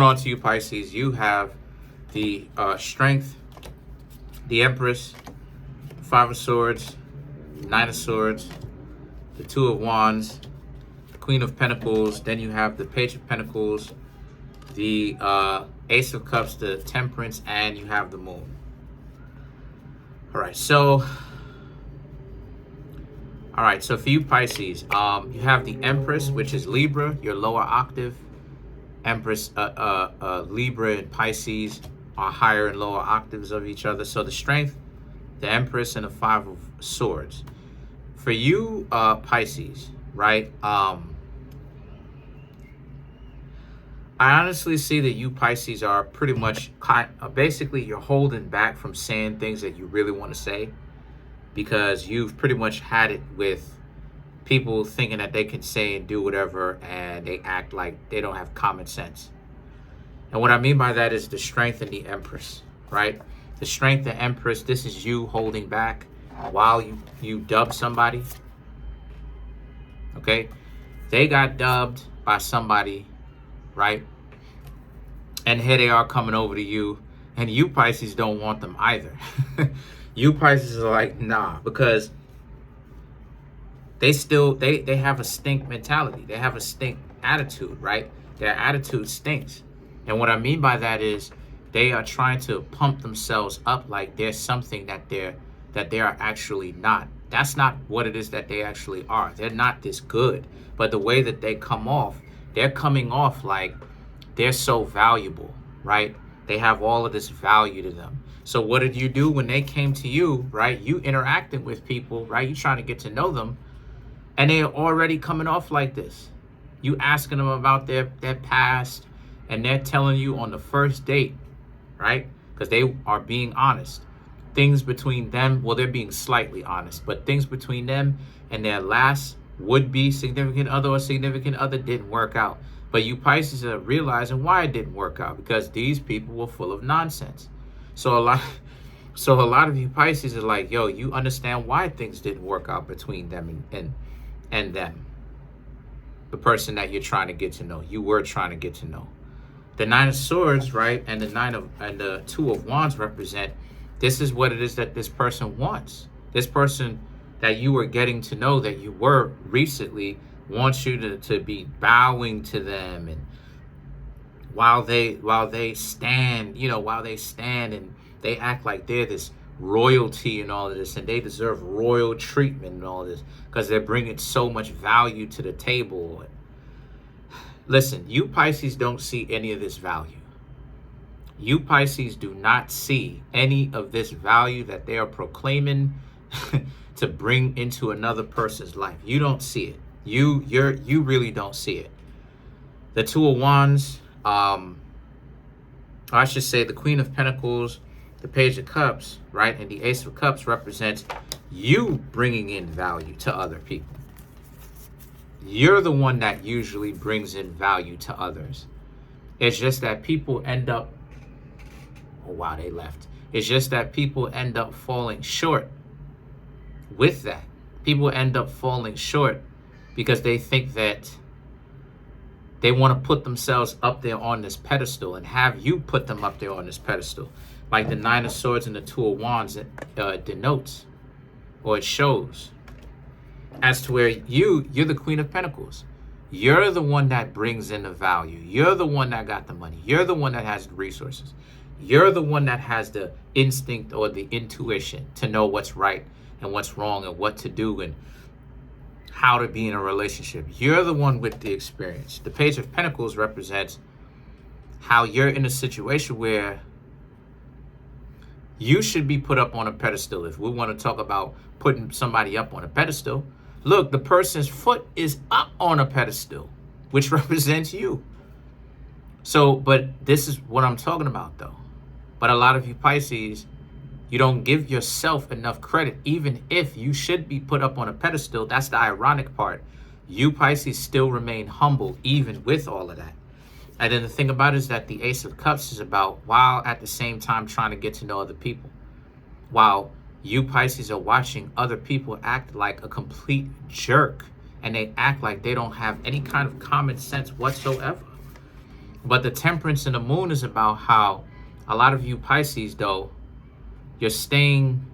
On to you, Pisces, you have the Strength, the Empress, Five of Swords, Nine of Swords, the Two of Wands, Queen of Pentacles. Then you have the Page of Pentacles, the Ace of Cups, the Temperance, and you have the Moon. All right, so for you, Pisces, you have the Empress, which is Libra, your lower octave. Empress, Libra and Pisces are higher and lower octaves of each other. So the Strength, the Empress, and the Five of Swords. For you, Pisces, right? I honestly see that you, Pisces, are pretty much basically you're holding back from saying things that you really want to say, because you've pretty much had it with people thinking that they can say and do whatever, and they act like they don't have common sense. And what I mean by that is the Strength and the Empress, right? The Strength, the Empress, this is you holding back while you dub somebody, okay? They got dubbed by somebody, right? And here they are coming over to you, and you, Pisces, don't want them either. You, Pisces, are like, nah, because they have a stink mentality. They have a stink attitude, right? Their attitude stinks. And what I mean by that is they are trying to pump themselves up like there's something that they are actually not. That's not what it is that they actually are. They're not this good. But the way that they come off, they're coming off like they're so valuable, right? They have all of this value to them. So what did you do when they came to you, right? You interacting with people, right? You trying to get to know them. And they're already coming off like this. You asking them about their past, and they're telling you on the first date, right? Because they are being honest. Things between them, well, they're being slightly honest, but things between them and their last would-be significant other or significant other didn't work out. But you, Pisces, are realizing why it didn't work out, because these people were full of nonsense. So a lot of you, Pisces, are like, yo, you understand why things didn't work out between them and them, the person that you're trying to get to know, you were trying to get to know. The Nine of Swords, right, and the Two of Wands represent, this is what it is that this person wants. This person that you were getting to know, that you were recently, wants you to be bowing to them, and while they stand and they act like they're this royalty and all of this, and they deserve royal treatment and all of this because they're bringing so much value to the table. Listen, you, Pisces, don't see any of this value. You, Pisces, do not see any of this value that they are proclaiming to bring into another person's life. You don't see it. You really don't see it. The Two of Wands, I should say the Queen of Pentacles, the Page of Cups, right, and the Ace of Cups represents you bringing in value to other people. You're the one that usually brings in value to others. It's just that people end up, oh wow, they left. It's just that people end up falling short with that. People end up falling short because they think that they want to put themselves up there on this pedestal and have you put them up there on this pedestal. Like the Nine of Swords and the Two of Wands denotes, or it shows, as to where you're the Queen of Pentacles. You're the one that brings in the value. You're the one that got the money. You're the one that has the resources. You're the one that has the instinct or the intuition to know what's right and what's wrong and what to do and how to be in a relationship. You're the one with the experience. The Page of Pentacles represents how you're in a situation where you should be put up on a pedestal. If we want to talk about putting somebody up on a pedestal, look, the person's foot is up on a pedestal, which represents you. So, but this is what I'm talking about, though. But a lot of you, Pisces, you don't give yourself enough credit, even if you should be put up on a pedestal. That's the ironic part. You, Pisces, still remain humble, even with all of that. And then the thing about it is that the Ace of Cups is about, while at the same time trying to get to know other people. While you, Pisces, are watching other people act like a complete jerk, and they act like they don't have any kind of common sense whatsoever. But the temperance and the moon is about how a lot of you Pisces, though, you're staying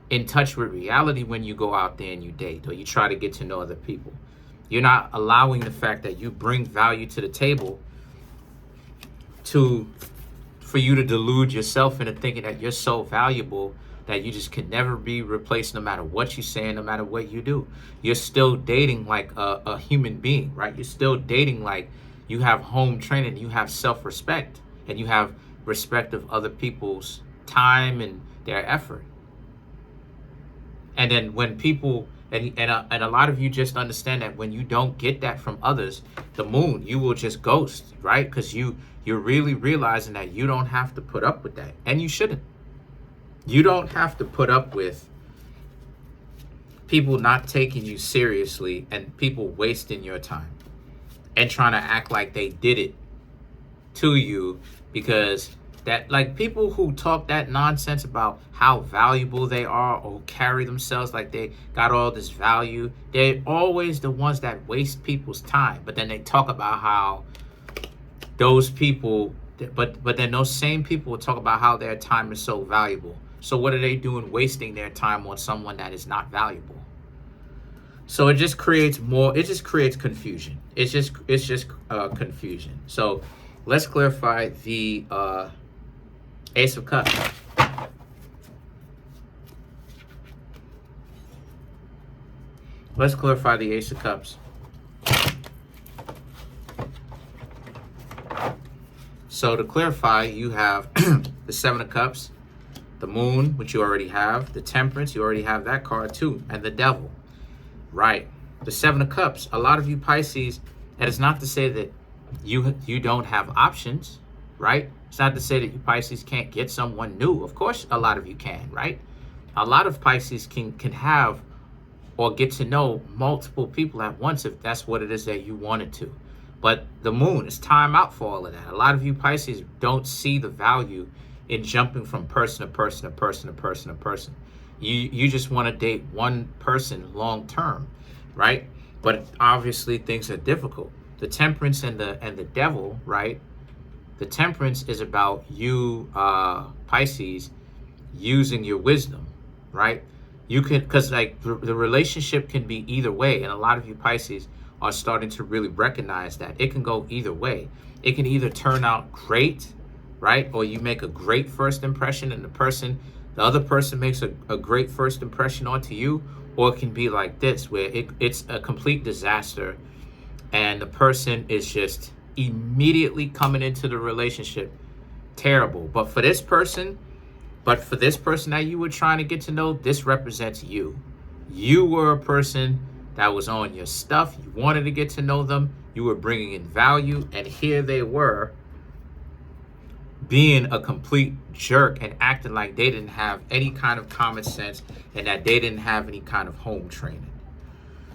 in touch with reality when you go out there and you date or you try to get to know other people. You're not allowing the fact that you bring value to the table for you to delude yourself into thinking that you're so valuable that you just can never be replaced no matter what you say and no matter what you do. You're still dating like a human being, right? You're still dating like you have home training, you have self-respect, and you have respect of other people's time and their effort. And then when people, and a lot of you just understand that when you don't get that from others, the moon, you will just ghost, right? Because you're really realizing that you don't have to put up with that. And you shouldn't. You don't have to put up with people not taking you seriously and people wasting your time and trying to act like they did it to you, because that, like, people who talk that nonsense about how valuable they are or carry themselves like they got all this value, they're always the ones that waste people's time. But then they talk about how those people, but then those same people will talk about how their time is so valuable. So what are they doing wasting their time on someone that is not valuable? So it just creates confusion. It's just confusion. So let's clarify the Ace of Cups. Let's clarify the Ace of Cups. So to clarify, you have the Seven of Cups, the Moon, which you already have, the Temperance, you already have that card too, and the Devil. Right. The Seven of Cups. A lot of you Pisces, and it's not to say that you don't have options, right? It's not to say that you Pisces can't get someone new. Of course, a lot of you can, right? A lot of Pisces can have or get to know multiple people at once if that's what it is that you wanted to. But the Moon is time out for all of that. A lot of you Pisces don't see the value in jumping from person to person to person to person to person. You just want to date one person long term, right? But obviously things are difficult. The Temperance and the Devil, right? The Temperance is about you, Pisces, using your wisdom, right? You can, because like the relationship can be either way, and a lot of you Pisces are starting to really recognize that it can go either way. It can either turn out great, right? Or you make a great first impression and the other person makes a great first impression onto you, or it can be like this, where it's a complete disaster and the person is just immediately coming into the relationship terrible. But for this person that you were trying to get to know, this represents you. You were a person that was on your stuff. You wanted to get to know them. You were bringing in value. And here they were being a complete jerk and acting like they didn't have any kind of common sense and that they didn't have any kind of home training.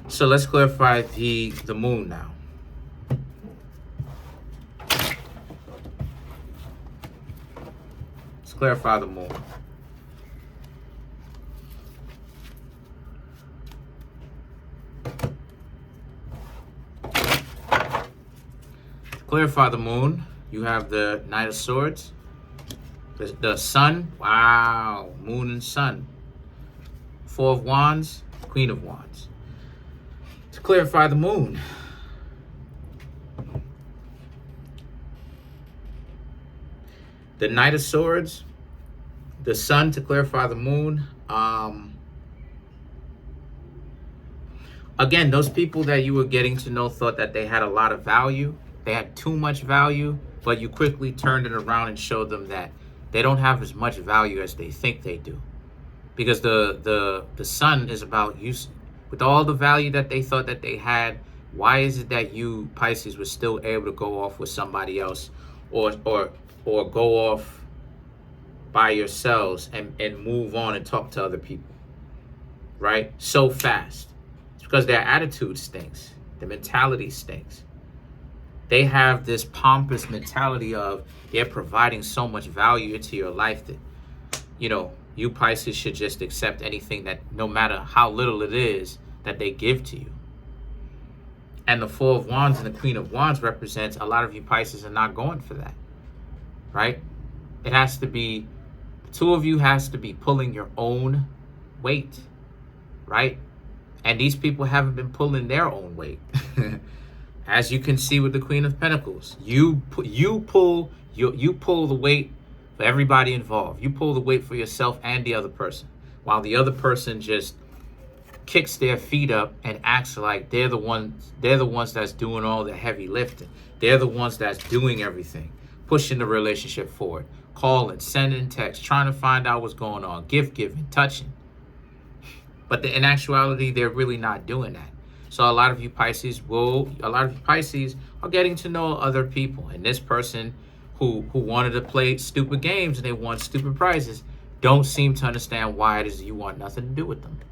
So let's clarify the Moon now. Let's clarify the Moon. Clarify the Moon. You have the Knight of Swords, the Sun. Wow, Moon and Sun. Four of Wands, Queen of Wands. To clarify the Moon, the Knight of Swords, the Sun. To clarify the Moon. Again, those people that you were getting to know thought that they had a lot of value. They had too much value, but you quickly turned it around and showed them that they don't have as much value as they think they do. Because the Sun is about you. With all the value that they thought that they had, why is it that you Pisces were still able to go off with somebody else or go off by yourselves and move on and talk to other people, right? So fast. It's because their attitude stinks. Their mentality stinks. They have this pompous mentality of they're providing so much value into your life that, you Pisces should just accept anything that, no matter how little it is, that they give to you. And the Four of Wands and the Queen of Wands represents a lot of you Pisces are not going for that, right? It has to be, the two of you has to be pulling your own weight, right? And these people haven't been pulling their own weight. As you can see with the Queen of Pentacles, you pull the weight for everybody involved. You pull the weight for yourself and the other person, while the other person just kicks their feet up and acts like they're the ones that's doing all the heavy lifting. They're the ones that's doing everything, pushing the relationship forward, calling, sending texts, trying to find out what's going on, gift giving, touching. But in actuality, they're really not doing that. So a lot of you Pisces are getting to know other people. And this person who wanted to play stupid games and they won stupid prizes don't seem to understand why it is you want nothing to do with them.